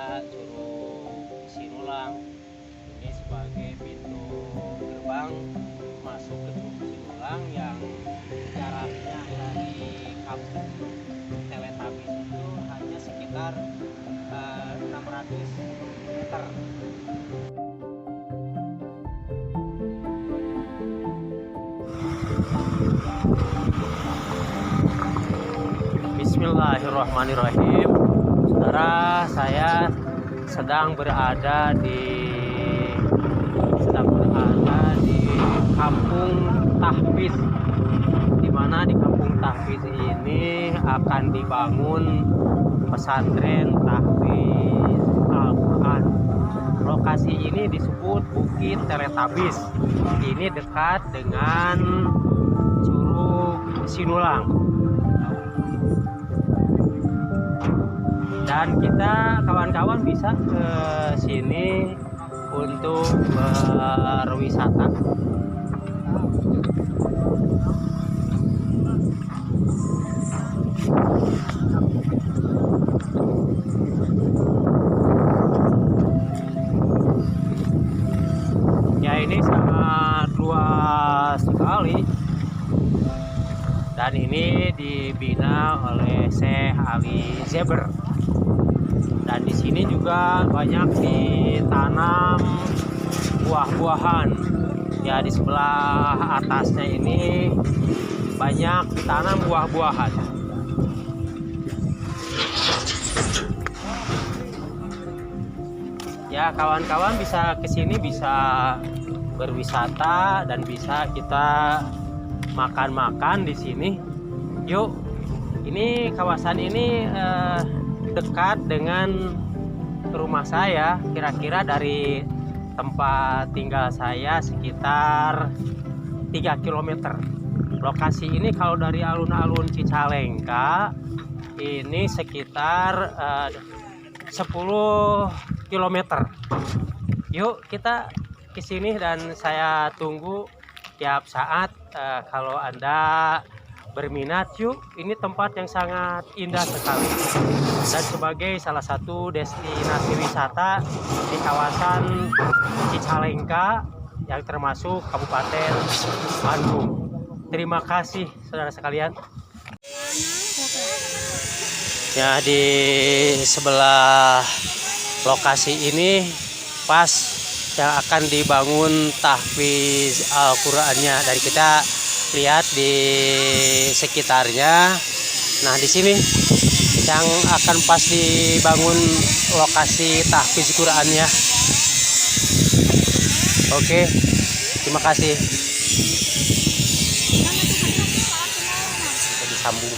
Curug Sinulang. Ini sebagai pintu gerbang masuk ke Curug Sinulang yang jaraknya dari kampung Teletabis itu hanya sekitar 600 meter. Bismillahirrahmanirrahim. Saudara, saya sedang berada di Kampung Tahfiz, di mana di Kampung Tahfiz ini akan dibangun pesantren tahfiz Al-Quran. Lokasi ini disebut Bukit Teletabis. Ini dekat dengan Curug Sinulang. Dan kita kawan-kawan bisa ke sini untuk berwisata. Ya, ini sangat luas sekali. Dan ini dibina oleh Syekh Ali Zeber. Dan di sini juga banyak ditanam buah-buahan. Ya, di sebelah atasnya ini banyak ditanam buah-buahan. Ya, kawan-kawan bisa ke sini, bisa berwisata dan bisa kita makan-makan di sini. Yuk, ini kawasan ini dekat dengan rumah saya, kira-kira dari tempat tinggal saya sekitar 3 km. Lokasi ini kalau dari alun-alun Cicalengka ini sekitar 10 km. Yuk kita ke sini dan saya tunggu tiap saat. Kalau Anda berminat, yuk, ini tempat yang sangat indah sekali dan sebagai salah satu destinasi wisata di kawasan Cicalengka yang termasuk Kabupaten Bandung. Terima kasih saudara sekalian. Ya, di sebelah lokasi ini pas yang akan dibangun tahfiz Al-Qur'annya. Dari kita lihat di sekitarnya. Nah, di sini yang akan pas dibangun lokasi tahfiz Qur'annya. Oke, terima kasih. Kita disambung.